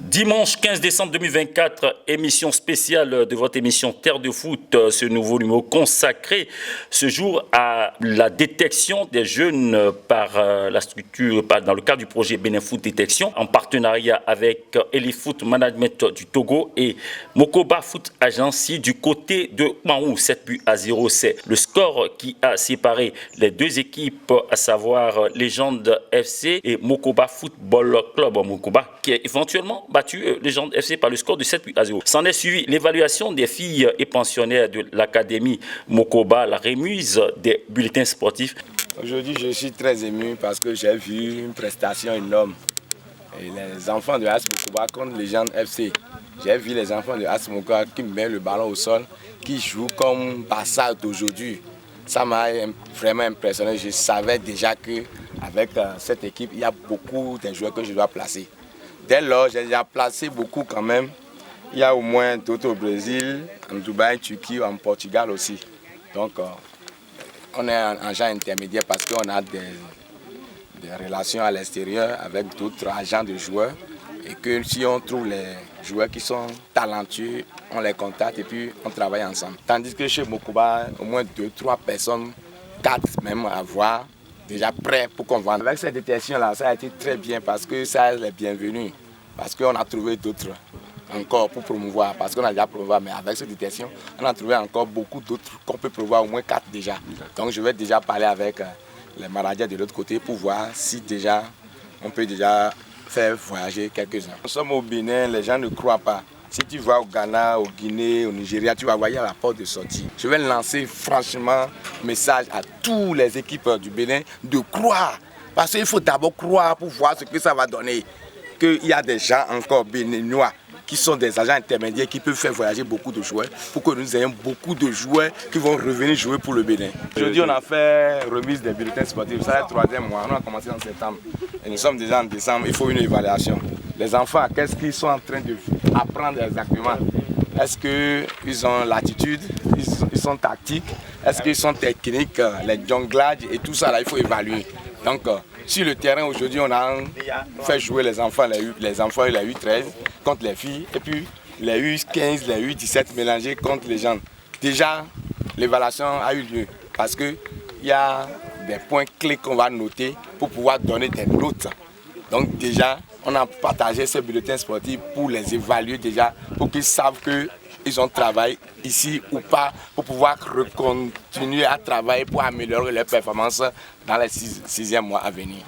Dimanche 15 décembre 2024, émission spéciale de votre émission Terre de Foot, ce nouveau numéro consacré ce jour à la détection des jeunes par la structure, dans le cadre du projet Bénin Foot Détection, en partenariat avec Elifoot Management du Togo et Mokoba Foot Agency du côté de Maou. 7-0, c'est le score qui a séparé les deux équipes, à savoir Légende FC et Mokoba Football Club Mokoba, qui est éventuellement battu Légende FC par le score de 7-0. S'en est suivi l'évaluation des filles et pensionnaires de l'académie Mokoba, la remise des bulletins sportifs. Aujourd'hui, je suis très ému parce que j'ai vu une prestation énorme. Et les enfants de AS Mokoba contre Légende FC. J'ai vu les enfants de AS Mokoba qui mettent le ballon au sol, qui jouent comme Barça d'aujourd'hui. Ça m'a vraiment impressionné. Je savais déjà qu'avec cette équipe, il y a beaucoup de joueurs que je dois placer. Dès lors, j'ai déjà placé beaucoup quand même. Il y a au moins d'autres au Brésil, en Dubaï, en Turquie, en Portugal aussi. Donc, on est un agent intermédiaire parce qu'on a des relations à l'extérieur avec d'autres agents de joueurs. Et que si on trouve les joueurs qui sont talentueux, on les contacte et puis on travaille ensemble. Tandis que chez Mokoba, au moins 2-3 personnes, 4 même à voir, déjà prêts pour qu'on vende. Avec cette détection-là, ça a été très bien parce que ça est bienvenu. Parce qu'on a trouvé d'autres encore pour promouvoir. Parce qu'on a déjà promouvoir, mais avec cette détection, on a trouvé encore beaucoup d'autres qu'on peut promouvoir, au moins 4 déjà. Donc je vais déjà parler avec les managers de l'autre côté pour voir si déjà on peut déjà faire voyager quelques-uns. Nous sommes au Bénin, les gens ne croient pas. Si tu vas au Ghana, au Guinée, au Nigeria, tu vas voir à la porte de sortie. Je vais lancer franchement un message à toutes les équipes du Bénin de croire. Parce qu'il faut d'abord croire pour voir ce que ça va donner. Qu'il y a des gens encore béninois qui sont des agents intermédiaires qui peuvent faire voyager beaucoup de joueurs pour que nous ayons beaucoup de joueurs qui vont revenir jouer pour le Bénin. Aujourd'hui, on a fait remise des bulletins sportifs. Ça c'est le 3e mois. On a commencé en septembre. Et nous sommes déjà en décembre. Il faut une évaluation. Les enfants, qu'est-ce qu'ils sont en train d'apprendre exactement? Est-ce qu'ils ont l'attitude? Ils sont tactiques? Est-ce qu'ils sont techniques? Les jonglages et tout ça, là, il faut évaluer. Donc, sur le terrain, aujourd'hui, on a fait jouer les enfants et les U13 contre les filles. Et puis, les U15, les U17 mélangés contre les gens. Déjà, l'évaluation a eu lieu parce qu'il y a des points clés qu'on va noter pour pouvoir donner des notes. Donc déjà, on a partagé ces bulletins sportifs pour les évaluer déjà, pour qu'ils savent qu'ils ont travaillé ici ou pas, pour pouvoir continuer à travailler pour améliorer leurs performances dans les 6e mois à venir.